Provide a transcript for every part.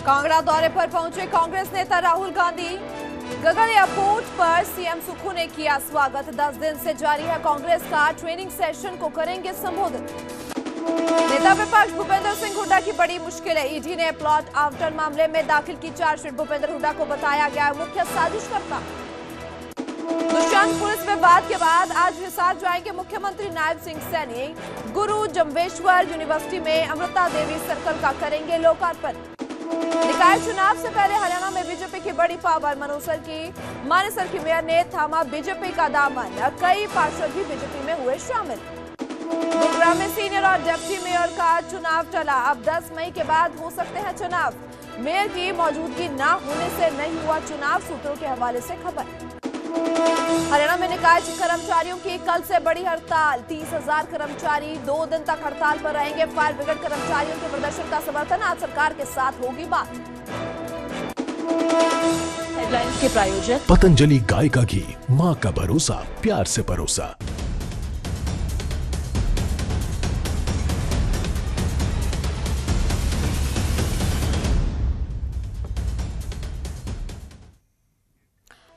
कांगड़ा दौरे पर पहुंचे कांग्रेस नेता राहुल गांधी। गगन एयरपोर्ट पर सीएम सुक्खू ने किया स्वागत। 10 दिन से जारी है कांग्रेस का ट्रेनिंग सेशन, को करेंगे संबोधित। नेता विपक्ष भूपेंद्र सिंह हुड्डा की बड़ी मुश्किल है। ईडी ने प्लॉट आवंटन मामले में दाखिल की चार्जशीट। भूपेंद्र हुड्डा को बताया गया मुख्य साजिशकर्ता। दुष्यंत पुलिस विवाद के बाद आज हिसार जाएंगे मुख्यमंत्री नायब सिंह सैनी। गुरु जम्बेश्वर यूनिवर्सिटी में अमृता देवी सर्कल का करेंगे लोकार्पण। निकाय चुनाव से पहले हरियाणा में बीजेपी की बड़ी पावर। मानेसर की मेयर ने थामा बीजेपी का दामन। कई पार्षद भी बीजेपी में हुए शामिल। गुरुग्राम में सीनियर और डिप्टी मेयर का चुनाव टला। अब 10 मई के बाद हो सकते हैं चुनाव। मेयर की मौजूदगी न होने से नहीं हुआ चुनाव, सूत्रों के हवाले से खबर। हरियाणा में निकाय कर्मचारियों की कल से बड़ी हड़ताल। 30,000 कर्मचारी 2 दिन तक हड़ताल पर रहेंगे। फायर ब्रिगेड कर्मचारियों के प्रदर्शन का समर्थन। आज सरकार के साथ होगी बात। हेडलाइंस के प्रायोजक पतंजलि गाय का घी, माँ का भरोसा, प्यार से परोसा।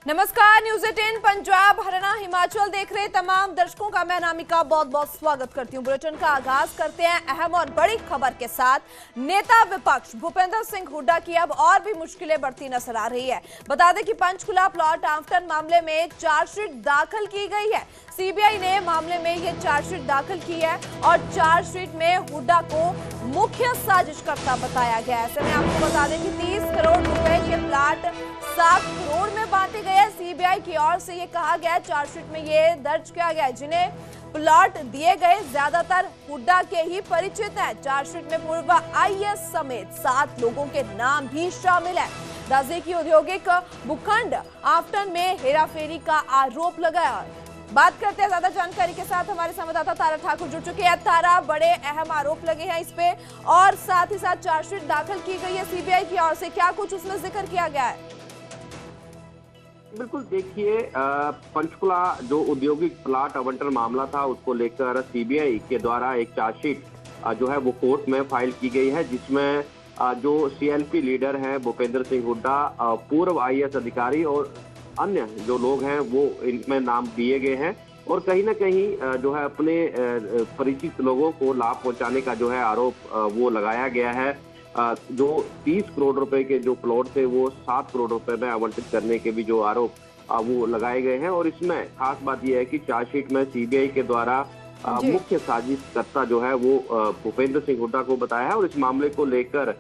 नमस्कार, न्यूज़ 18 पंजाब, हरियाणा, हिमाचल देख रहे तमाम दर्शकों का मैं अनामिका बहुत बहुत स्वागत करती हूं। बुलेटिन का आगाज करते हैं अहम और बड़ी खबर के साथ। नेता विपक्ष भूपेंद्र सिंह हुड्डा की अब और भी मुश्किलें बढ़ती नजर आ रही है। बता दें कि पंचकुला प्लॉट आवंटन मामले में चार्जशीट दाखिल की गई है। सीबीआई ने मामले में ये चार्जशीट दाखिल की है और चार्जशीट में हुड्डा को मुख्य साजिशकर्ता बताया गया है। ऐसे में आपको बता दें कि 30 करोड़ रुपए के प्लाट 7 करोड़ में बांटे गए हैं। सीबीआई की ओर से ये कहा गया, चार्जशीट में ये दर्ज किया गया है, जिन्हें प्लॉट दिए गए ज्यादातर हुड्डा के ही परिचित हैं। चार्जशीट में पूर्व आईएएस समेत 7 लोगों के नाम भी शामिल है। दाजे की औद्योगिक भूखंड आवंटन में हेराफेरी का आरोप लगाया। बात करते हैं ज्यादा जानकारी के साथ, हमारे संवाददाता तारा ठाकुर जुड़ चुके हैं। तारा, बड़े अहम आरोप लगे हैं इस पे और साथ ही साथ चार्जशीट दाखिल की गई है सीबीआई की ओर से, क्या कुछ उसमें जिक्र किया गया है? बिल्कुल, देखिए, पंचकुला जो औद्योगिक प्लाट आवंटन मामला था उसको लेकर सीबीआई के द्वारा एक चार्जशीट जो है वो कोर्ट में फाइल की गई है, जिसमें जो सीएलपी लीडर हैं भूपेंद्र सिंह हुड्डा, पूर्व आईएएस अधिकारी और अन्य जो लोग हैं वो इनमें नाम दिए गए हैं और कहीं ना कहीं जो है अपने परिचित लोगों को लाभ पहुंचाने का जो है आरोप वो लगाया गया है। जो 30 करोड़ रुपए के जो प्लॉट थे वो 7 करोड़ रुपए में आवंटित करने के भी जो आरोप वो लगाए गए हैं। और इसमें खास बात यह है कि चार्जशीट में सीबीआई के द्वारा मुख्य साजिशकर्ता जो है वो भूपेंद्र सिंह हुड्डा को बताया है। और इस मामले को लेकर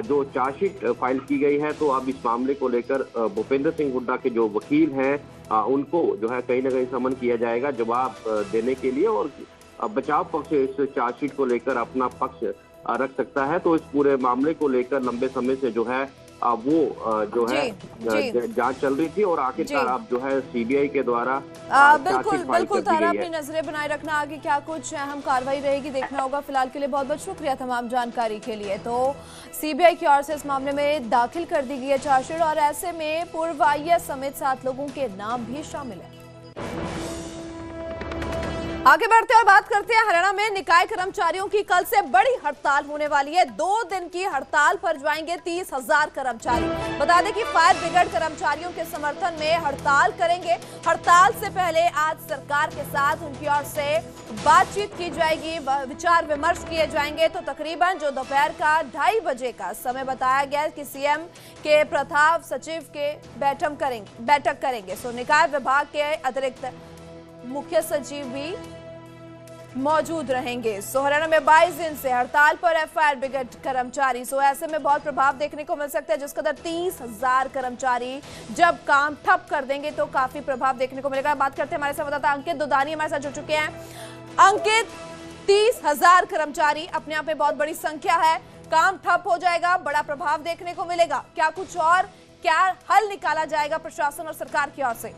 जो चार्जशीट फाइल की गई है, तो अब इस मामले को लेकर भूपेंद्र सिंह हुड्डा के जो वकील हैं उनको जो है कहीं ना कहीं समन किया जाएगा जवाब देने के लिए, और बचाव पक्ष इस चार्जशीट को लेकर अपना पक्ष रख सकता है। तो इस पूरे मामले को लेकर लंबे समय से जो है वो जो है जांच चल रही थी और आखिरकार अब जो है सीबीआई के द्वारा बिल्कुल तारा, अपनी नजरें बनाए रखना, आगे क्या कुछ अहम कार्रवाई रहेगी देखना होगा। फिलहाल के लिए बहुत बहुत शुक्रिया तमाम जानकारी के लिए। तो सीबीआई की ओर से इस मामले में दाखिल कर दी गई है चार्जशीट और ऐसे में पूर्व आईएएस समेत 7 लोगों के नाम भी शामिल है। आगे बढ़ते और बात करते हैं हरियाणा में निकाय कर्मचारियों की कल से बड़ी हड़ताल होने वाली है। 2 दिन की हड़ताल पर जाएंगे 30,000 कर्मचारी। बता दें कि फायर ब्रिगेड कर्मचारियों के समर्थन में हड़ताल करेंगे। हड़ताल से पहले आज सरकार के साथ उनकी ओर से बातचीत की जाएगी, विचार विमर्श किए जाएंगे। तो तकरीबन जो दोपहर का 2:30 बजे का समय बताया गया कि सीएम के प्रथाव सचिव के बैठक करेंगे। सो निकाय विभाग के अतिरिक्त मुख्य सचिव भी मौजूद रहेंगे। सो हरियाणा में 22 दिन से हड़ताल पर है फायर ब्रिगेड कर्मचारी। सो ऐसे में बहुत प्रभाव देखने को मिल सकता है, जिस कदर 30,000 कर्मचारी जब काम ठप कर देंगे तो काफी प्रभाव देखने को मिलेगा। बात करते हैं हमारे संवाददाता अंकित दुदानी हमारे साथ जुड़ चुके हैं। अंकित, 30,000 कर्मचारी अपने आप में बहुत बड़ी संख्या है, काम ठप हो जाएगा, बड़ा प्रभाव देखने को मिलेगा, क्या कुछ और क्या हल निकाला जाएगा प्रशासन और सरकार की ओर से?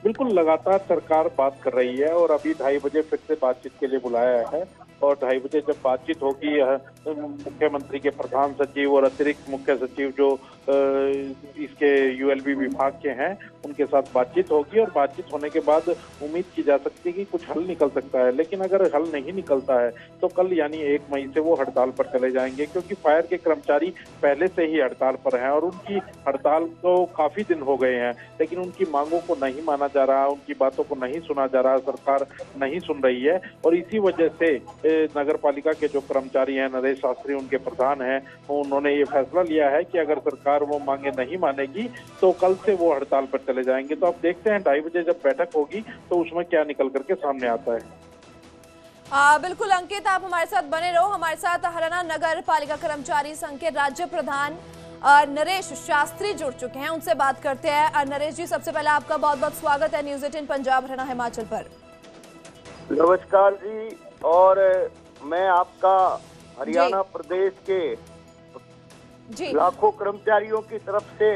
बिल्कुल, लगातार सरकार बात कर रही है और अभी 2:30 बजे फिर से बातचीत के लिए बुलाया है। और 2:30 बजे जब बातचीत होगी मुख्यमंत्री के प्रधान सचिव और अतिरिक्त मुख्य सचिव जो इसके यूएलबी विभाग के हैं उनके साथ बातचीत होगी और बातचीत होने के बाद उम्मीद की जा सकती है कि कुछ हल निकल सकता है। लेकिन अगर हल नहीं निकलता है तो कल यानी 1 मई से वो हड़ताल पर चले जाएंगे, क्योंकि फायर के कर्मचारी पहले से ही हड़ताल पर हैं और उनकी हड़ताल को काफी दिन हो गए हैं, लेकिन उनकी मांगों को नहीं माना जा रहा, उनकी बातों को नहीं सुना जा रहा, सरकार नहीं सुन रही है। और इसी वजह से नगर पालिका के जो कर्मचारी हैं, नरेश शास्त्री उनके प्रधान हैं, उन्होंने ये फैसला लिया है कि अगर सरकार वो मांगे नहीं मानेगी तो कल से वो हड़ताल पर चले जाएंगे। तो अब देखते हैं 2:30 बजे जब बैठक होगी तो उसमें क्या निकल करके सामने आता है। बिल्कुल अंकित, आप हमारे साथ बने रहो। हमारे साथ हरियाणा नगर पालिका कर्मचारी संघ के राज्य प्रधान नरेश शास्त्री जुड़ चुके हैं, उनसे बात करते हैं। नरेश जी, सबसे पहले आपका बहुत बहुत स्वागत है न्यूज़ 18 पंजाब हरियाणा हिमाचल पर। नमस्कार जी, और मैं आपका हरियाणा प्रदेश के जी लाखों कर्मचारियों की तरफ से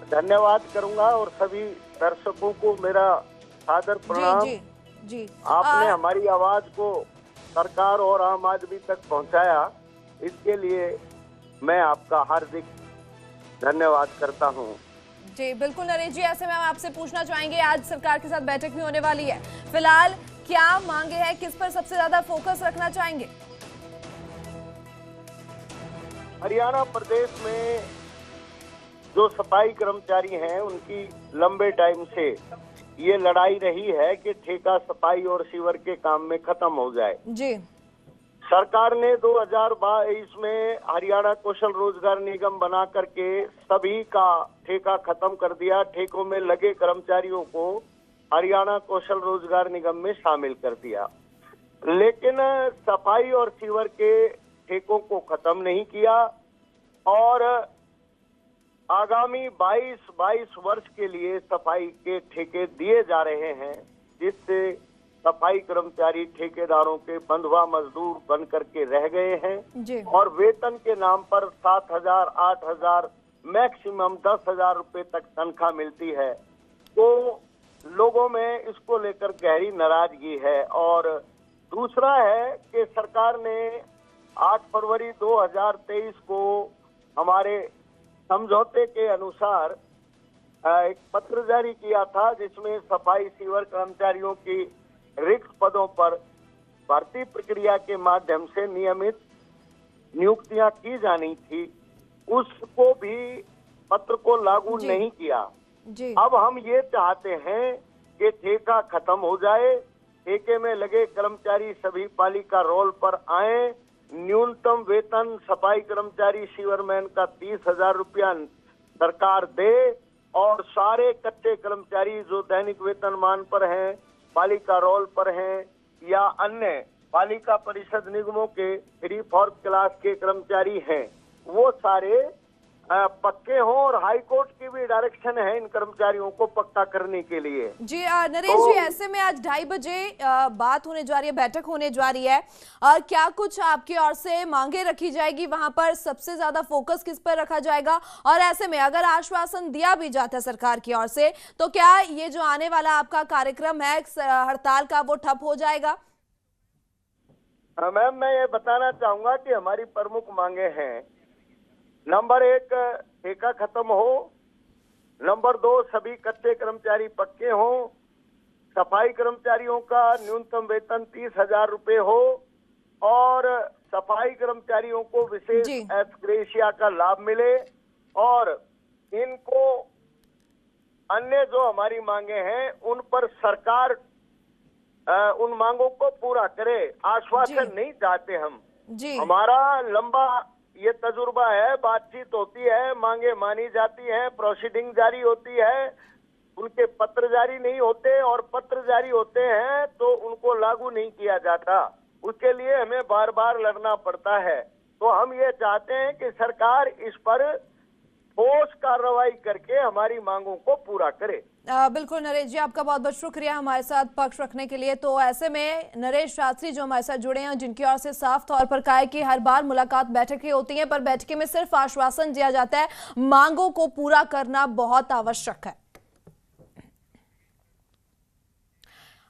धन्यवाद करूंगा और सभी दर्शकों को मेरा सादर प्रणाम। जी जी आपने हमारी आवाज को सरकार और आम आदमी तक पहुंचाया, इसके लिए मैं आपका हार्दिक धन्यवाद करता हूं। जी बिल्कुल नरेश जी, ऐसे में हम आपसे पूछना चाहेंगे, आज सरकार के साथ बैठक भी होने वाली है, फिलहाल क्या मांगे हैं, किस पर सबसे ज्यादा फोकस रखना चाहेंगे? हरियाणा प्रदेश में जो सफाई कर्मचारी हैं उनकी लंबे टाइम से ये लड़ाई रही है कि ठेका सफाई और सीवर के काम में खत्म हो जाए। जी सरकार ने 2022 में हरियाणा कौशल रोजगार निगम बना करके सभी का ठेका खत्म कर दिया। ठेकों में लगे कर्मचारियों को हरियाणा कौशल रोजगार निगम में शामिल कर दिया, लेकिन सफाई और सीवर के ठेकों को खत्म नहीं किया और आगामी 22 वर्ष के लिए सफाई के ठेके दिए जा रहे हैं, जिससे सफाई कर्मचारी ठेकेदारों के बंधुआ मजदूर बन करके रह गए हैं जी। और वेतन के नाम पर 7,000, 8,000, मैक्सिमम 10,000 रुपए तक तनख्वाह मिलती है। तो लोगों में इसको लेकर गहरी नाराजगी है। और दूसरा है कि सरकार ने 8 फरवरी 2023 को हमारे समझौते के अनुसार एक पत्र जारी किया था, जिसमें सफाई सीवर कर्मचारियों की रिक्त पदों पर भर्ती प्रक्रिया के माध्यम से नियमित नियुक्तियां की जानी थी, उसको भी पत्र को लागू नहीं किया जी। अब हम ये चाहते हैं कि ठेका खत्म हो जाए, ठेके में लगे कर्मचारी सभी पालिका रोल पर आए, न्यूनतम वेतन सफाई कर्मचारी सीवरमैन का 30,000 रुपया सरकार दे और सारे कच्चे कर्मचारी जो दैनिक वेतनमान पर हैं, पालिका रोल पर हैं या अन्य पालिका परिषद निगमों के 3-4 क्लास के कर्मचारी हैं, वो सारे पक्के हों। और हाई कोर्ट की भी डायरेक्शन है इन कर्मचारियों को पक्का करने के लिए। जी नरेश जी, ऐसे में आज 2:30 बजे बात होने जा रही है, बैठक होने जा रही है, क्या कुछ आपकी ओर से मांगे रखी जाएगी, वहां पर सबसे ज्यादा फोकस किस पर रखा जाएगा? और ऐसे में अगर आश्वासन दिया भी जाता है सरकार की ओर से, तो क्या ये जो आने वाला आपका कार्यक्रम है हड़ताल का, वो ठप हो जाएगा? मैम, मैं ये बताना चाहूंगा कि हमारी प्रमुख मांगे हैं, नंबर 1 ठेका खत्म हो, नंबर 2 सभी कच्चे कर्मचारी पक्के हों, सफाई कर्मचारियों का न्यूनतम वेतन 30,000 रुपए हो और सफाई कर्मचारियों को विशेष एस्क्रेशिया का लाभ मिले। और इनको अन्य जो हमारी मांगे हैं उन पर सरकार उन मांगों को पूरा करे। आश्वासन नहीं चाहते हम जी। हमारा लंबा ये तजुर्बा है, बातचीत होती है, मांगे मानी जाती हैं, प्रोसीडिंग जारी होती है, उनके पत्र जारी नहीं होते और पत्र जारी होते हैं तो उनको लागू नहीं किया जाता। उसके लिए हमें बार बार लड़ना पड़ता है। तो हम ये चाहते हैं कि सरकार इस पर ठोस कार्रवाई करके हमारी मांगों को पूरा करे। बिल्कुल नरेश जी, आपका बहुत बहुत शुक्रिया हमारे साथ पक्ष रखने के लिए। तो ऐसे में नरेश शास्त्री जो हमारे साथ जुड़े हैं, जिनकी ओर से साफ तौर पर कहा है कि हर बार मुलाकात बैठकें होती हैं, पर बैठकें में सिर्फ आश्वासन दिया जाता है, मांगों को पूरा करना बहुत आवश्यक है।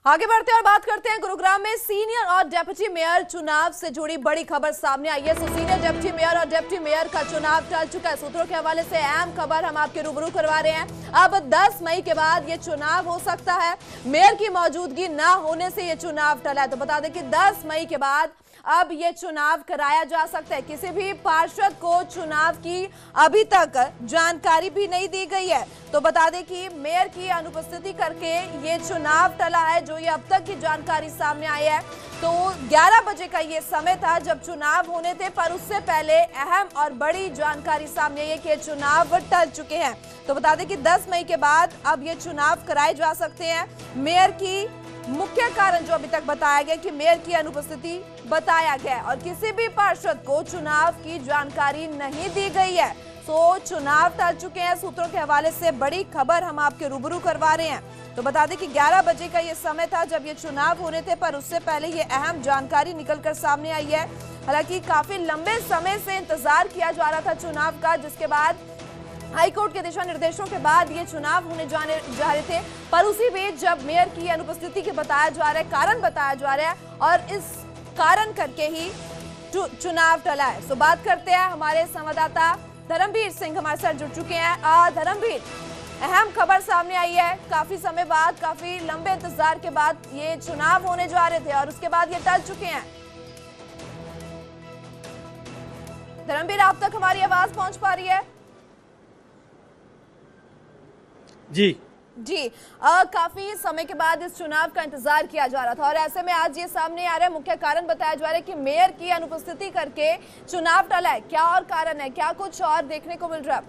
आगे बढ़ते हैं और बात करते हैं गुरुग्राम में सीनियर और डेप्यूटी मेयर चुनाव से जुड़ी बड़ी खबर सामने आई है। सीनियर डेप्यूटी मेयर और डेप्यूटी मेयर का चुनाव टल चुका है। सूत्रों के हवाले से अहम खबर हम आपके रूबरू करवा रहे हैं। अब 10 मई के बाद ये चुनाव हो सकता है। मेयर की मौजूदगी न होने से ये चुनाव टला है। तो बता दें कि 10 मई के बाद अब ये चुनाव कराया जा सकता है। किसी भी पार्षद को चुनाव की अभी तक जानकारी भी नहीं दी गई है। तो बता दें कि मेयर की अनुपस्थिति करके ये चुनाव टला है। जो ये अब तक की जानकारी सामने आई है तो 11 बजे का ये समय था जब चुनाव होने थे, पर उससे पहले अहम और बड़ी जानकारी सामने आई है कि चुनाव टल चुके हैं। तो बता दें कि 10 मई के बाद अब ये चुनाव कराए जा सकते हैं। मेयर की मुख्य कारण जो अभी तक बताया गया कि मेयर की अनुपस्थिति बताया गया और किसी भी पार्षद को चुनाव की जानकारी नहीं दी गई है। तो चुनाव टल चुके हैं। सूत्रों के हवाले से बड़ी खबर हम आपके रूबरू करवा रहे हैं। तो बता दें कि 11 बजे का ये समय था जब ये चुनाव होने थे, पर उससे पहले ये अहम जानकारी निकलकर सामने आई है। हालांकि काफी लंबे समय से इंतजार किया जा रहा था चुनाव का, जिसके बाद हाईकोर्ट के दिशा निर्देशों के बाद ये चुनाव होने जा रहे थे, पर उसी बीच जब मेयर की अनुपस्थिति के बताया जा रहा है, कारण बताया जा रहा है और इस कारण करके ही चुनाव टला है। तो बात करते हैं, हमारे संवाददाता धर्मवीर सिंह हमारे साथ जुड़ चुके हैं। धर्मवीर, अहम खबर सामने आई है। काफी समय बाद, काफी लंबे इंतजार के बाद ये चुनाव होने जा रहे थे और उसके बाद ये टल चुके हैं। धर्मवीर, आप तक हमारी आवाज पहुंच पा रही है? जी काफी समय के बाद इस चुनाव का इंतजार किया जा रहा था और ऐसे में आज ये सामने आ रहा है, मुख्य कारण बताया जा रहा है कि मेयर की अनुपस्थिति करके चुनाव टला है। क्या और कारण है, क्या कुछ और देखने को मिल रहा है?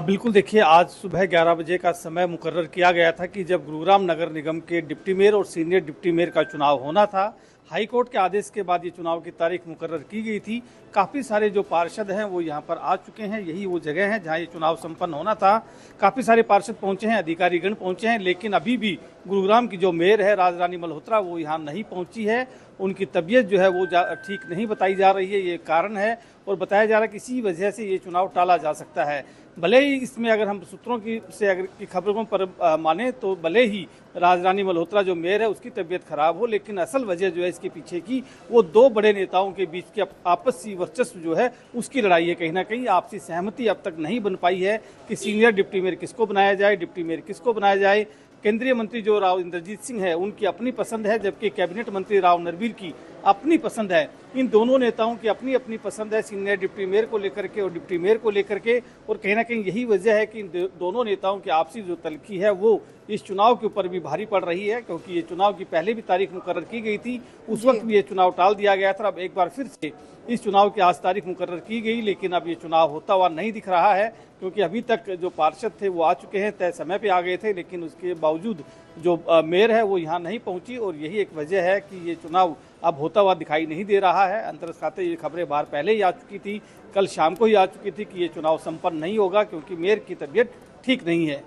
बिल्कुल, देखिए, आज सुबह 11 बजे का समय मुकर्रर किया गया था कि जब गुरुग्राम नगर निगम के डिप्टी मेयर और सीनियर डिप्टी मेयर का चुनाव होना था। हाईकोर्ट के आदेश के बाद ये चुनाव की तारीख मुकर्रर की गई थी। काफ़ी सारे जो पार्षद हैं वो यहाँ पर आ चुके हैं। यही वो जगह है जहाँ ये चुनाव संपन्न होना था। काफ़ी सारे पार्षद पहुँचे हैं, अधिकारीगण पहुँचे हैं, लेकिन अभी भी गुरुग्राम की जो मेयर है राजरानी मल्होत्रा वो यहाँ नहीं पहुँची है। उनकी तबीयत जो है वो ठीक नहीं बताई जा रही है, ये कारण है और बताया जा रहा है कि इसी वजह से ये चुनाव टाला जा सकता है। भले ही इसमें अगर हम सूत्रों की खबरों पर माने तो भले ही राजरानी मल्होत्रा जो मेयर है उसकी तबीयत खराब हो, लेकिन असल वजह जो है इसके पीछे की वो दो बड़े नेताओं के बीच की आपसी वर्चस्व जो है उसकी लड़ाई है। कहीं ना कहीं आपसी सहमति अब तक नहीं बन पाई है कि सीनियर डिप्टी मेयर किसको बनाया जाए, डिप्टी मेयर किसको बनाया जाए। केंद्रीय मंत्री जो राव इंद्रजीत सिंह है उनकी अपनी पसंद है, जबकि कैबिनेट मंत्री राव नरवीर की अपनी पसंद है। इन दोनों नेताओं की अपनी अपनी पसंद है, सीनियर डिप्टी मेयर को लेकर के और डिप्टी मेयर को लेकर के। और कहीं ना कहीं यही वजह है कि इन दोनों नेताओं की आपसी जो तलखी है वो इस चुनाव के ऊपर भी भारी पड़ रही है, क्योंकि ये चुनाव की पहले भी तारीख मुकर्रर की गई थी, उस वक्त भी ये चुनाव टाल दिया गया था। अब एक बार फिर से इस चुनाव की आज तारीख मुकर्रर की गई, लेकिन अब ये चुनाव होता हुआ नहीं दिख रहा है, क्योंकि अभी तक जो पार्षद थे वो आ चुके हैं, तय समय पे आ गए थे, लेकिन उसके बावजूद जो मेयर है वो यहाँ नहीं पहुंची और यही एक वजह है कि ये चुनाव अब होता हुआ दिखाई नहीं दे रहा है। अंतर्गत खाते ये खबरें बाहर पहले ही आ चुकी थी, कल शाम को ही आ चुकी थी कि ये चुनाव संपन्न नहीं होगा क्योंकि मेयर की तबीयत ठीक नहीं है।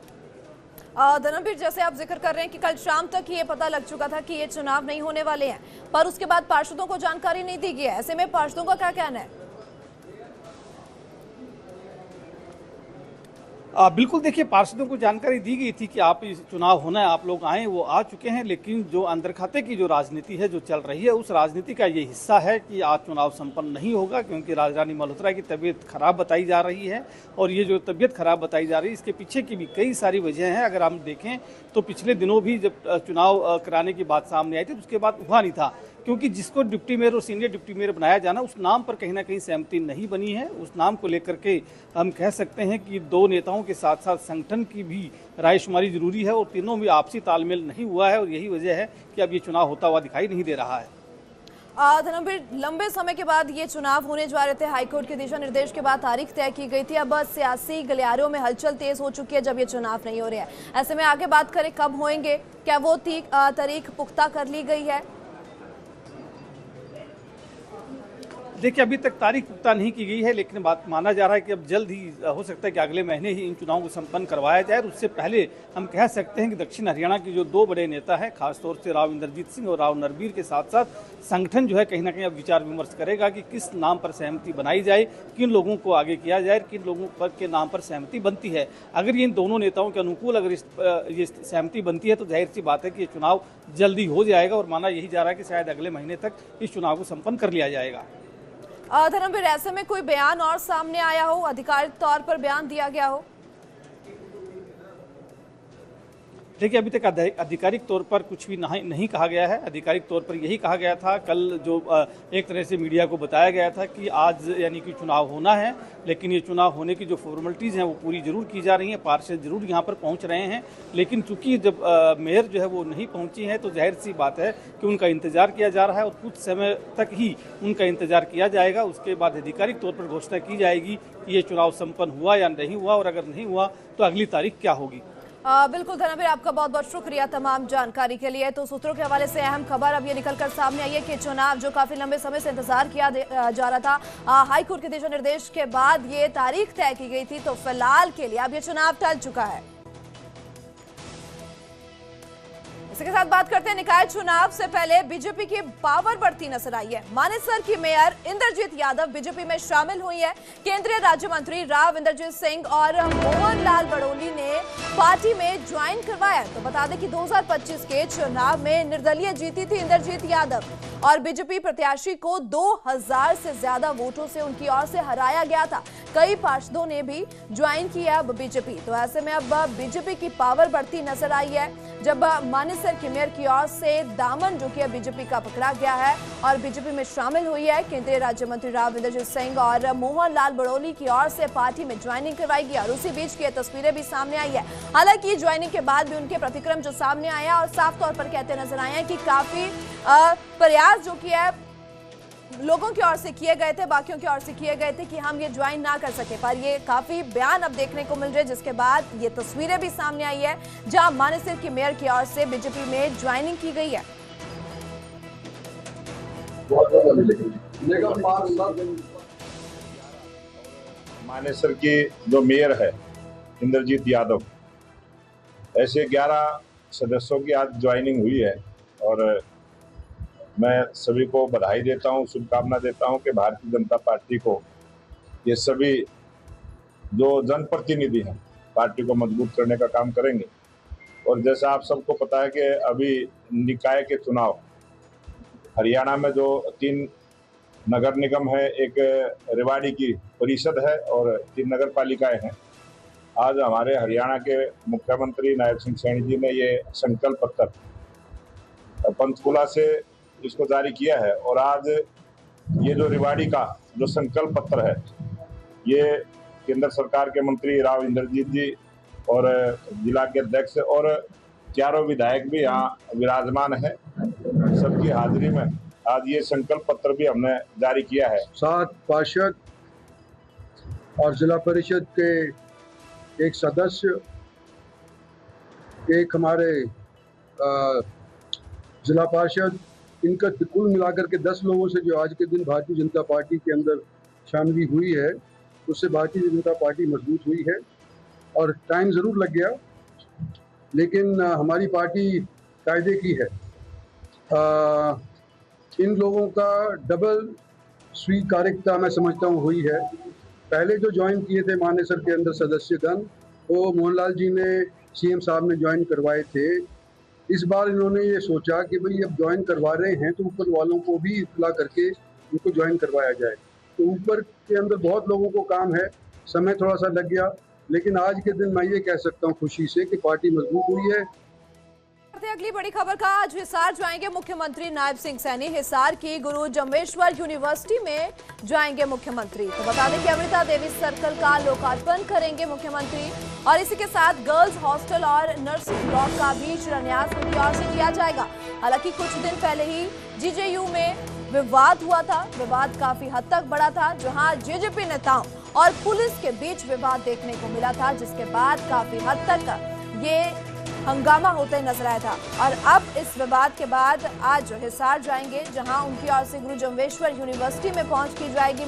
धर्मवीर, जैसे आप जिक्र कर रहे हैं कि कल शाम तक ही ये पता लग चुका था कि ये चुनाव नहीं होने वाले हैं, पर उसके बाद पार्षदों को जानकारी नहीं दी गई है। ऐसे में पार्षदों का क्या कहना है? बिल्कुल, देखिए, पार्षदों को जानकारी दी गई थी कि आप इस चुनाव होना है, आप लोग आए, वो आ चुके हैं, लेकिन जो अंदर खाते की जो राजनीति है जो चल रही है उस राजनीति का ये हिस्सा है कि आज चुनाव संपन्न नहीं होगा, क्योंकि राजरानी मल्होत्रा की तबीयत खराब बताई जा रही है। और ये जो तबीयत खराब बताई जा रही है इसके पीछे की भी कई सारी वजह हैं। अगर हम देखें तो पिछले दिनों भी जब चुनाव कराने की बात सामने आई थी तो उसके बाद हुआ नहीं था, क्योंकि जिसको डिप्टी मेयर और सीनियर डिप्टी मेयर बनाया जाना उस नाम पर कहीं ना कहीं सहमति नहीं बनी है। उस नाम को लेकर के हम कह सकते हैं कि दो नेताओं के साथ साथ संगठन की भी रायशुमारी जरूरी है और तीनों में आपसी तालमेल नहीं हुआ है और यही वजह है कि अब ये चुनाव होता हुआ दिखाई नहीं दे रहा है। धर्मवीर, लंबे समय के बाद ये चुनाव होने जा रहे थे, हाईकोर्ट के दिशा निर्देश के बाद तारीख तय की गई थी। अब सियासी गलियारों में हलचल तेज हो चुकी है जब ये चुनाव नहीं हो रहे हैं। ऐसे में आगे बात करें कब होंगे, क्या वो तारीख पुख्ता कर ली गई है? देखिए, अभी तक तारीख पुख्ता नहीं की गई है, लेकिन बात माना जा रहा है कि अब जल्द ही हो सकता है कि अगले महीने ही इन चुनावों को संपन्न करवाया जाए। और उससे पहले हम कह सकते हैं कि दक्षिण हरियाणा के जो दो बड़े नेता हैं, खासतौर से राव इंद्रजीत सिंह और राव नरबीर के साथ साथ संगठन जो है कहीं ना कहीं अब विचार विमर्श करेगा कि किस नाम पर सहमति बनाई जाए, किन लोगों को आगे किया जाए, किन लोगों पर के नाम पर सहमति बनती है। अगर ये इन दोनों नेताओं के अनुकूल अगर ये सहमति बनती है तो जाहिर सी बात है कि ये चुनाव जल्दी हो जाएगा और माना यही जा रहा है कि शायद अगले महीने तक इस चुनाव को संपन्न कर लिया जाएगा। धर्मवीर, ऐसे में कोई बयान और सामने आया हो, आधिकारिक तौर पर बयान दिया गया हो? देखिए, अभी तक आधिकारिक तौर पर कुछ भी नहीं कहा गया है। आधिकारिक तौर पर यही कहा गया था, कल जो एक तरह से मीडिया को बताया गया था कि आज यानी कि चुनाव होना है, लेकिन ये चुनाव होने की जो फॉर्मेलिटीज़ हैं वो पूरी जरूर की जा रही हैं, पार्षद जरूर यहाँ पर पहुँच रहे हैं, लेकिन चूंकि जब मेयर जो है वो नहीं पहुँची है तो जाहिर सी बात है कि उनका इंतजार किया जा रहा है और कुछ समय तक ही उनका इंतजार किया जाएगा। उसके बाद आधिकारिक तौर पर घोषणा की जाएगी कि ये चुनाव संपन्न हुआ या नहीं हुआ, और अगर नहीं हुआ तो अगली तारीख क्या होगी। बिल्कुल धर्मवीर, आपका बहुत बहुत शुक्रिया तमाम जानकारी के लिए। तो सूत्रों के हवाले से अहम खबर अब ये निकलकर सामने आई है कि चुनाव जो काफी लंबे समय से इंतजार किया जा रहा था, हाईकोर्ट के दिशा निर्देश के बाद ये तारीख तय की गई थी, तो फिलहाल के लिए अब ये चुनाव टल चुका है। इसके साथ बात करते हैं निकाय चुनाव से पहले बीजेपी की पावर बढ़ती नजर आई है। मानेसर की मेयर इंद्रजीत यादव बीजेपी में शामिल हुई है। केंद्रीय राज्य मंत्री राव इंद्रजीत सिंह और मोहन लाल बड़ोली ने पार्टी में ज्वाइन करवाया। तो बता दें कि 2025 के चुनाव में निर्दलीय जीती थी इंद्रजीत यादव और बीजेपी प्रत्याशी को 2000 से ज्यादा वोटों से उनकी ओर से हराया गया था। कई पार्षदों ने भी ज्वाइन किया अब बीजेपी। तो ऐसे में अब बीजेपी की पावर बढ़ती नजर आई है, जब मानेसर की मेयर की ओर से दामन जो कि बीजेपी का पकड़ा गया है और बीजेपी में शामिल हुई है। केंद्रीय राज्य मंत्री राव इंद्रजीत सिंह और मोहन लाल बड़ोली की ओर से पार्टी में ज्वाइनिंग करवाई गई और उसी बीच की तस्वीरें भी सामने आई है। हालांकि ज्वाइनिंग के बाद भी उनके प्रतिक्रम जो सामने आया और साफ तौर पर कहते नजर आए हैं कि काफी प्रयास जो कि है लोगों की ओर से किए गए थे, बाकियों की ओर से किए गए थे कि हम ये ज्वाइन ना कर सके, पर ये काफी बयान अब देखने को मिल रहे हैं, जिसके बाद ये तस्वीरें भी सामने आई है जहां मानेसर की मेयर की ओर से बीजेपी में ज्वाइनिंग की गई है। मानेसर की जो मेयर है इंद्रजीत यादव, ऐसे 11 सदस्यों की आज ज्वाइनिंग हुई है और मैं सभी को बधाई देता हूं, शुभकामना देता हूं कि भारतीय जनता पार्टी को ये सभी जो जनप्रतिनिधि हैं पार्टी को मजबूत करने का काम करेंगे। और जैसा आप सबको पता है कि अभी निकाय के चुनाव हरियाणा में जो 3 नगर निगम है, एक रेवाड़ी की परिषद है और 3 नगर पालिकाएं हैं। आज हमारे हरियाणा के मुख्यमंत्री नायब सिंह सैनी जी ने ये संकल्प पत्र पंचकुला से इसको जारी किया है और आज ये जो रेवाड़ी का जो संकल्प पत्र है ये केंद्र सरकार के मंत्री राव इंद्रजीत जी और जिला के अध्यक्ष और 4 विधायक भी यहाँ विराजमान है, सबकी हाजिरी में आज ये संकल्प पत्र भी हमने जारी किया है। 7 पार्षद और जिला परिषद के एक सदस्य, एक हमारे जिला पार्षद, इनका कुल मिलाकर के 10 लोगों से जो आज के दिन भारतीय जनता पार्टी के अंदर शामिल हुई है, उससे भारतीय जनता पार्टी मजबूत हुई है। और टाइम ज़रूर लग गया, लेकिन हमारी पार्टी कायदे की है। इन लोगों का डबल स्वीकारिकता मैं समझता हूँ हुई है। पहले जो ज्वाइन किए थे मानेसर के अंदर सदस्यगण, वो मोहनलाल जी ने सीएम साहब ने ज्वाइन करवाए थे। इस बार इन्होंने ये सोचा कि भाई अब ज्वाइन करवा रहे हैं तो ऊपर वालों को भी इत्तला करके उनको ज्वाइन करवाया जाए। तो ऊपर के अंदर बहुत लोगों को काम है, समय थोड़ा सा लग गया, लेकिन आज के दिन मैं ये कह सकता हूँ खुशी से कि पार्टी मजबूत हुई है। अगली बड़ी खबर का, आज हिसार जाएंगे मुख्यमंत्री नायब सिंह सैनी। हिसार की गुरु जम्बेश्वर यूनिवर्सिटी में जाएंगे मुख्यमंत्री। तो बता दें कि अमृता देवी सर्कल का लोकार्पण करेंगे मुख्यमंत्री और इसी के साथ गर्ल्स हॉस्टल और नर्सिंग ब्लॉक का भी शिलान्यास उनकी ओर से किया जाएगा। हालांकि कुछ दिन पहले ही जीजेयू में विवाद हुआ था, विवाद काफी हद तक बढ़ा था, जहां जेजेपी नेताओं और पुलिस के बीच विवाद देखने को मिला था, जिसके बाद काफी हद तक ये हंगामा होते नजर आया था। और अब इस विवाद के बाद आज हिसार जाएंगे, जहां उनकी ओर से गुरु जम्भेश्वर यूनिवर्सिटी में पहुंच की जाएगी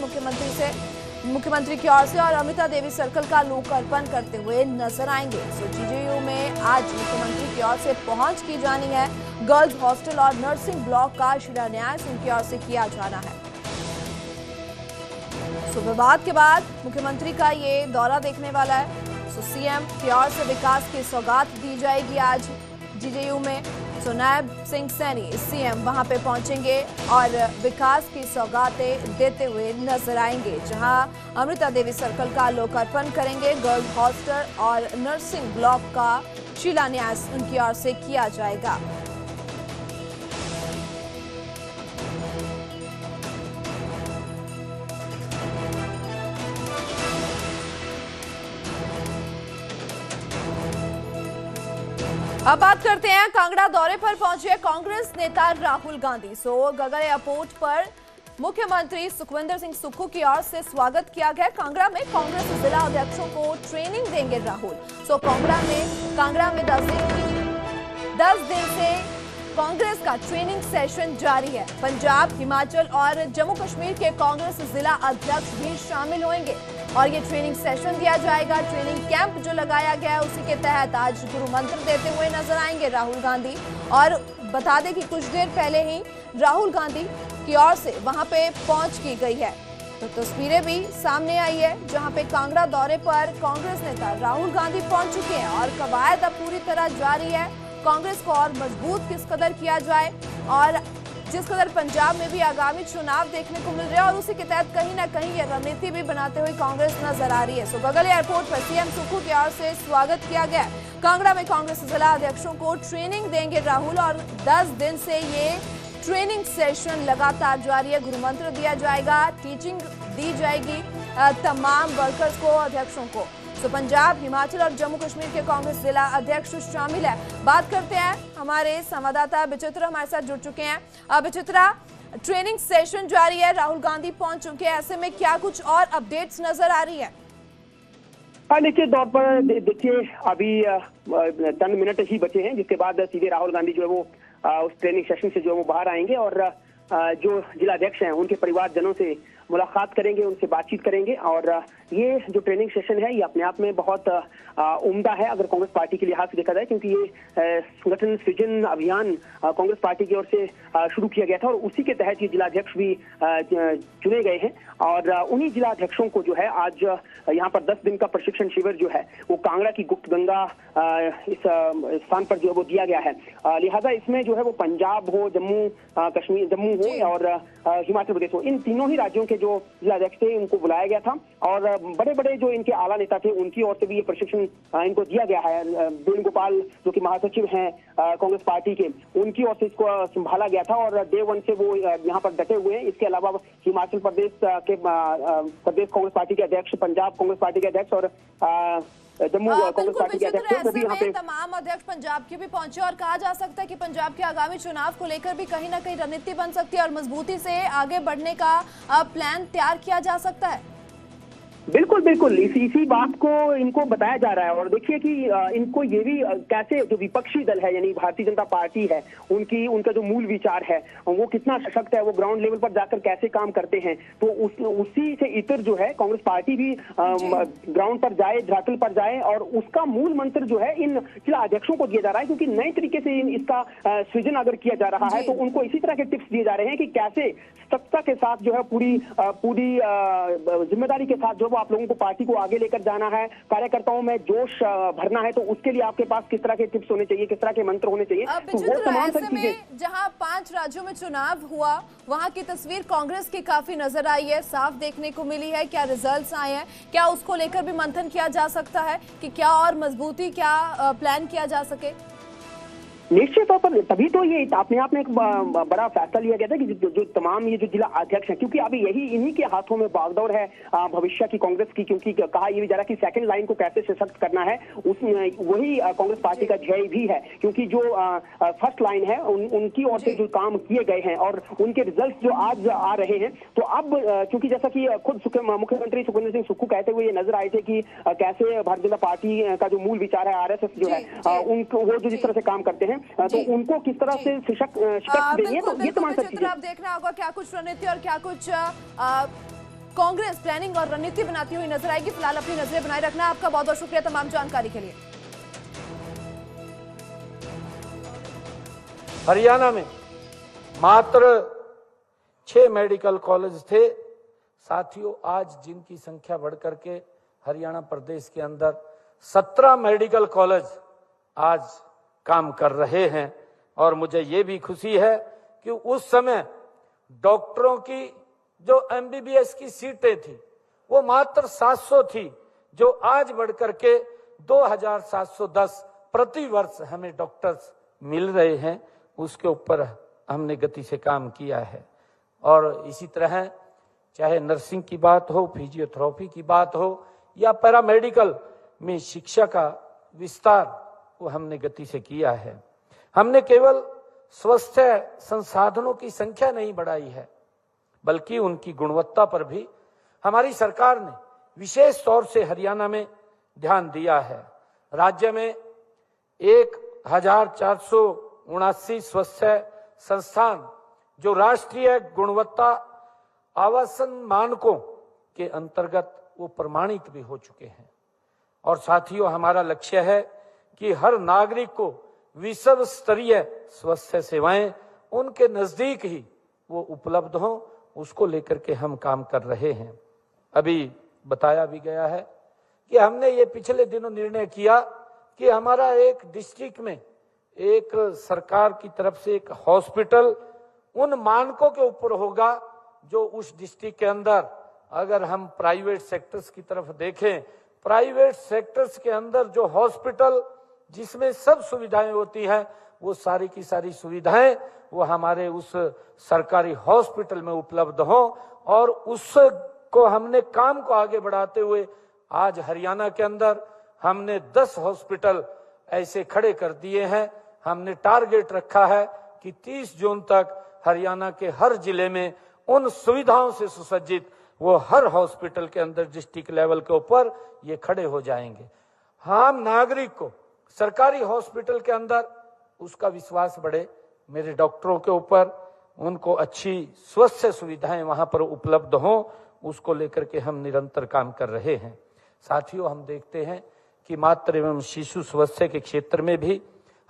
मुख्यमंत्री की ओर से, और अमृता देवी सर्कल का लोकार्पण करते हुए नजर आएंगे। सो जीजेयू में आज मुख्यमंत्री की ओर से पहुंच की जानी है। गर्ल्स हॉस्टल और नर्सिंग ब्लॉक का शिलान्यास उनकी ओर से किया जाना है। सो विवाद के बाद मुख्यमंत्री का ये दौरा देखने वाला है। सो सीएम की ओर से विकास की सौगात दी जाएगी आज जीजेयू में। सो नायब सिंह सैनी सीएम वहां पे पहुंचेंगे और विकास की सौगातें देते हुए नजर आएंगे, जहां अमृता देवी सर्कल का लोकार्पण करेंगे। गर्ल्स हॉस्टल और नर्सिंग ब्लॉक का शिलान्यास उनकी ओर से किया जाएगा। अब बात करते हैं कांगड़ा दौरे पर पहुंचे कांग्रेस नेता राहुल गांधी। सो गगन एयरपोर्ट पर मुख्यमंत्री सुखविंदर सिंह सुक्खू की ओर से स्वागत किया गया। कांगड़ा में कांग्रेस जिला अध्यक्षों को ट्रेनिंग देंगे राहुल। सो कांगड़ा में 10 दिन से कांग्रेस का ट्रेनिंग सेशन जारी है। पंजाब, हिमाचल और जम्मू कश्मीर के कांग्रेस जिला अध्यक्ष भी शामिल होंगे और ये ट्रेनिंग सेशन दिया जाएगा। ट्रेनिंग कैंप जो लगाया गया है उसी के तहत आज गुरु मंत्र देते हुए नजर आएंगे राहुल गांधी। और बता दें कि कुछ देर पहले ही राहुल गांधी की ओर से वहां पे पहुंच की गई है। तो तस्वीरें भी सामने आई है, जहां पे कांगड़ा दौरे पर कांग्रेस नेता राहुल गांधी पहुंच चुके हैं और कवायद अब पूरी तरह जारी है। कांग्रेस को और मजबूत किस कदर किया जाए और जिस कदर पंजाब में भी आगामी चुनाव देखने को मिल रहे हैं, और उसी के तहत कहीं ना कहीं ये रणनीति भी बनाते हुए कांग्रेस नजर आ रही है। सो गगन एयरपोर्ट पर सीएम सुक्खू की ओर से स्वागत किया गया। कांगड़ा में कांग्रेस जिला अध्यक्षों को ट्रेनिंग देंगे राहुल और 10 दिन से ये ट्रेनिंग सेशन लगातार जारी है। गुरु मंत्र दिया जाएगा, टीचिंग दी जाएगी तमाम वर्कर्स को, अध्यक्षों को। तो पंजाब, हिमाचल और जम्मू कश्मीर के कांग्रेस जिला अध्यक्ष शामिल है। बात करते हैं, हमारे संवाददाता विचित्रा हमारे साथ जुड़ चुके हैं। विचित्रा, ट्रेनिंग सेशन जारी है, राहुल गांधी पहुंच चुके हैं, ऐसे में क्या कुछ और अपडेट्स नजर आ रही है? निश्चित तौर पर देखिए अभी चंद मिनट ही बचे हैं, जिसके बाद सीधे राहुल गांधी जो है वो उस ट्रेनिंग सेशन से जो है वो बाहर आएंगे और जो जिला अध्यक्ष हैं उनके परिवारजनों से मुलाकात करेंगे, उनसे बातचीत करेंगे। और ये जो ट्रेनिंग सेशन है ये अपने आप में बहुत उम्दा है अगर कांग्रेस पार्टी के लिहाज से देखा जाए, क्योंकि ये संगठन सृजन अभियान कांग्रेस पार्टी की ओर से शुरू किया गया था और उसी के तहत ये जिलाध्यक्ष भी चुने गए हैं। और उन्हीं जिलाध्यक्षों को जो है आज यहाँ पर 10 दिन का प्रशिक्षण शिविर जो है वो कांगड़ा की गुप्त गंगा इस स्थान पर जो है वो दिया गया है। लिहाजा इसमें जो है वो पंजाब हो, जम्मू हो और हिमाचल प्रदेश हो, इन तीनों ही राज्यों के जो जिलाध्यक्ष थे उनको बुलाया गया था और बड़े बड़े जो इनके आला नेता थे उनकी ओर से भी ये प्रशिक्षण इनको दिया गया है। वेणुगोपाल जो कि महासचिव हैं कांग्रेस पार्टी के, उनकी ओर से इसको संभाला गया था और डे 1 से वो यहाँ पर डटे हुए हैं। इसके अलावा हिमाचल प्रदेश के प्रदेश कांग्रेस पार्टी के अध्यक्ष, पंजाब कांग्रेस पार्टी के अध्यक्ष और जम्मू कांग्रेस पार्टी के अध्यक्ष वो भी यहाँ पे तमाम अध्यक्ष पंजाब के भी पहुंचे और कहा जा सकता है कि पंजाब के आगामी चुनाव को लेकर भी कहीं ना कहीं रणनीति बन सकती है और मजबूती से आगे बढ़ने का प्लान तैयार किया जा सकता है। बिल्कुल बिल्कुल इसी बात को इनको बताया जा रहा है। और देखिए कि इनको ये भी कैसे जो विपक्षी दल है यानी भारतीय जनता पार्टी है उनका जो मूल विचार है वो कितना सशक्त है, वो ग्राउंड लेवल पर जाकर कैसे काम करते हैं, तो उसी से इतर जो है कांग्रेस पार्टी भी ग्राउंड पर जाए, धरातल पर जाए और उसका मूल मंत्र जो है इन जिला अध्यक्षों को दिया जा रहा है। क्योंकि नए तरीके से इसका सृजन अगर किया जा रहा है तो उनको इसी तरह के टिप्स दिए जा रहे हैं कि कैसे सत्ता के साथ जो है पूरी जिम्मेदारी के साथ जो आप लोगों को पार्टी को आगे लेकर जाना है, कार्यकर्ताओं में जोश भरना है, तो उसके लिए आपके पास किस तरह के टिप्स होने चाहिए, किस तरह के मंत्र होने चाहिए। तो वो तमाम सारी चीजें जहां 5 राज्यों में चुनाव हुआ वहां की तस्वीर कांग्रेस की काफी नजर आई है, साफ देखने को मिली है। क्या रिजल्ट्स आए हैं, क्या उसको लेकर भी मंथन किया जा सकता है कि क्या और मजबूती, क्या प्लान किया जा सके? निश्चित तौर पर तभी तो ये अपने आप में एक बड़ा फैसला लिया गया था कि जो तमाम ये जो जिला अध्यक्ष हैं, क्योंकि अभी इन्हीं के हाथों में बागडोर है भविष्य की कांग्रेस की, क्योंकि कहा यह भी जा रहा कि सेकंड लाइन को कैसे सशक्त करना है, उसमें वही कांग्रेस पार्टी का ध्येय भी है, क्योंकि जो फर्स्ट लाइन है उनकी ओर से जो काम किए गए हैं और उनके रिजल्ट जो आज आ रहे हैं, तो अब क्योंकि जैसा कि खुद मुख्यमंत्री सुखविंदर सिंह सुक्खू कहते हुए ये नजर आए थे कि कैसे भारतीय जनता पार्टी का जो मूल विचार है आरएसएस जो है उनको वो जो जिस तरह से काम करते हैं तो उनको किस तरह से शिक्षक देंगे, तो ये तमाम सब चीजें आप देखना होगा क्या कुछ रणनीति और क्या कुछ कांग्रेस प्लानिंग और रणनीति बनाती हुई नजर आएगी। फिलहाल अपनी नजरें बनाए रखना। आपका बहुत बहुत शुक्रिया तमाम जानकारी के लिए। हरियाणा में मात्र 6 मेडिकल कॉलेज थे साथियों, आज जिनकी संख्या बढ़कर के हरियाणा प्रदेश के अंदर 17 मेडिकल कॉलेज आज काम कर रहे हैं। और मुझे ये भी खुशी है कि उस समय डॉक्टरों की जो एमबीबीएस की सीटें थी वो मात्र 700 थी, जो आज बढ़कर के 2710 प्रति वर्ष हमें डॉक्टर्स मिल रहे हैं। उसके ऊपर हमने गति से काम किया है। और इसी तरह चाहे नर्सिंग की बात हो, फिजियोथेरेपी की बात हो या पैरामेडिकल में शिक्षा का विस्तार, वो हमने गति से किया है। हमने केवल स्वास्थ्य संसाधनों की संख्या नहीं बढ़ाई है, बल्कि उनकी गुणवत्ता पर भी हमारी सरकार ने विशेष तौर से हरियाणा में ध्यान दिया है। राज्य में 1479 स्वास्थ्य संस्थान जो राष्ट्रीय गुणवत्ता आवासन मानकों के अंतर्गत वो प्रमाणित भी हो चुके हैं। और साथियों, हमारा लक्ष्य है कि हर नागरिक को विश्व स्तरीय स्वास्थ्य सेवाएं उनके नजदीक ही वो उपलब्ध हो, उसको लेकर के हम काम कर रहे हैं। अभी बताया भी गया है कि हमने ये पिछले दिनों निर्णय किया कि हमारा एक डिस्ट्रिक्ट में एक सरकार की तरफ से एक हॉस्पिटल उन मानकों के ऊपर होगा जो उस डिस्ट्रिक्ट के अंदर, अगर हम प्राइवेट सेक्टर्स की तरफ देखें, प्राइवेट सेक्टर्स के अंदर जो हॉस्पिटल जिसमें सब सुविधाएं होती हैं, वो सारी की सारी सुविधाएं वो हमारे उस सरकारी हॉस्पिटल में उपलब्ध हो। और उसको हमने काम को आगे बढ़ाते हुए आज हरियाणा के अंदर हमने 10 हॉस्पिटल ऐसे खड़े कर दिए हैं। हमने टारगेट रखा है कि 30 जून तक हरियाणा के हर जिले में उन सुविधाओं से सुसज्जित वो हर हॉस्पिटल के अंदर डिस्ट्रिक्ट लेवल के ऊपर ये खड़े हो जाएंगे। हम नागरिक को सरकारी हॉस्पिटल के अंदर उसका विश्वास बढ़े मेरे डॉक्टरों के ऊपर, उनको अच्छी स्वास्थ्य सुविधाएं वहां पर उपलब्ध हों, उसको लेकर के हम निरंतर काम कर रहे हैं। साथियों, हम देखते हैं कि मातृ एवं शिशु स्वास्थ्य के क्षेत्र में भी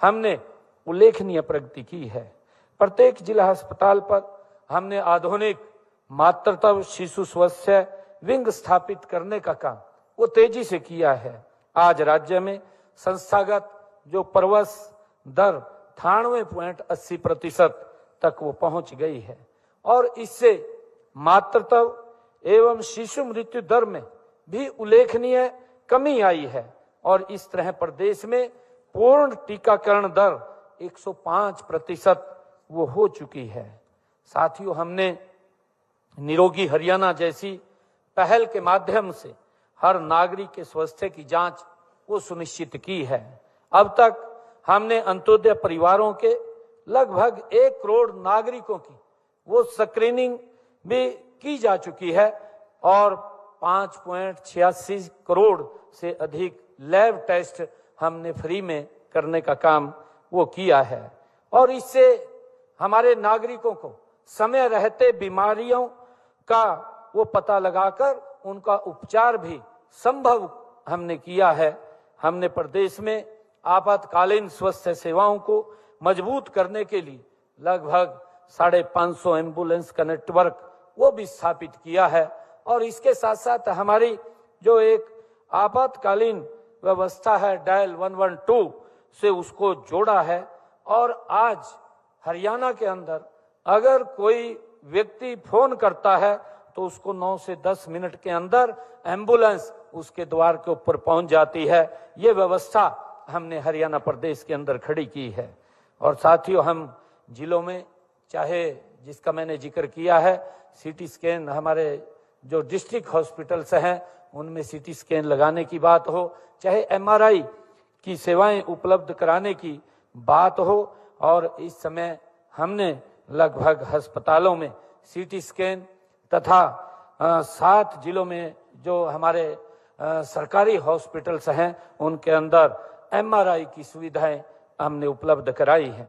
हमने उल्लेखनीय प्रगति की है। प्रत्येक जिला अस्पताल पर हमने आधुनिक मातृत्व शिशु स्वास्थ्य विंग स्थापित करने का काम वो तेजी से किया है। आज राज्य में संस्थागत जो प्रवेश दर 98.80% तक वो पहुंच गई है और इससे मातृत्व एवं शिशु मृत्यु दर में भी उल्लेखनीय कमी आई है। और इस तरह प्रदेश में पूर्ण टीकाकरण दर 105% वो हो चुकी है। साथियों, हमने निरोगी हरियाणा जैसी पहल के माध्यम से हर नागरिक के स्वास्थ्य की जांच वो सुनिश्चित की है। अब तक हमने अंत्योदय परिवारों के लगभग 1 करोड़ नागरिकों की वो स्क्रीनिंग भी की जा चुकी है और 5.86 करोड़ से अधिक लैब टेस्ट हमने फ्री में करने का काम वो किया है। और इससे हमारे नागरिकों को समय रहते बीमारियों का वो पता लगाकर उनका उपचार भी संभव हमने किया है। हमने प्रदेश में आपातकालीन स्वास्थ्य सेवाओं को मजबूत करने के लिए लगभग 550 एम्बुलेंस का नेटवर्क वो भी स्थापित किया है। और इसके साथ साथ हमारी जो एक आपातकालीन व्यवस्था है डायल 112 से उसको जोड़ा है। और आज हरियाणा के अंदर अगर कोई व्यक्ति फोन करता है तो उसको 9 से 10 मिनट के अंदर एम्बुलेंस उसके द्वार के ऊपर पहुंच जाती है। ये व्यवस्था हमने हरियाणा प्रदेश के अंदर खड़ी की है। और साथियों, हम जिलों में चाहे जिसका मैंने जिक्र किया है, सीटी स्कैन, हमारे जो डिस्ट्रिक्ट हॉस्पिटल्स हैं उनमें सीटी स्कैन लगाने की बात हो, चाहे एमआरआई की सेवाएं उपलब्ध कराने की बात हो, और इस समय हमने लगभग अस्पतालों में सीटी स्कैन तथा 7 जिलों में जो हमारे सरकारी हॉस्पिटल्स हैं उनके अंदर एमआरआई की सुविधाएं हमने उपलब्ध कराई हैं।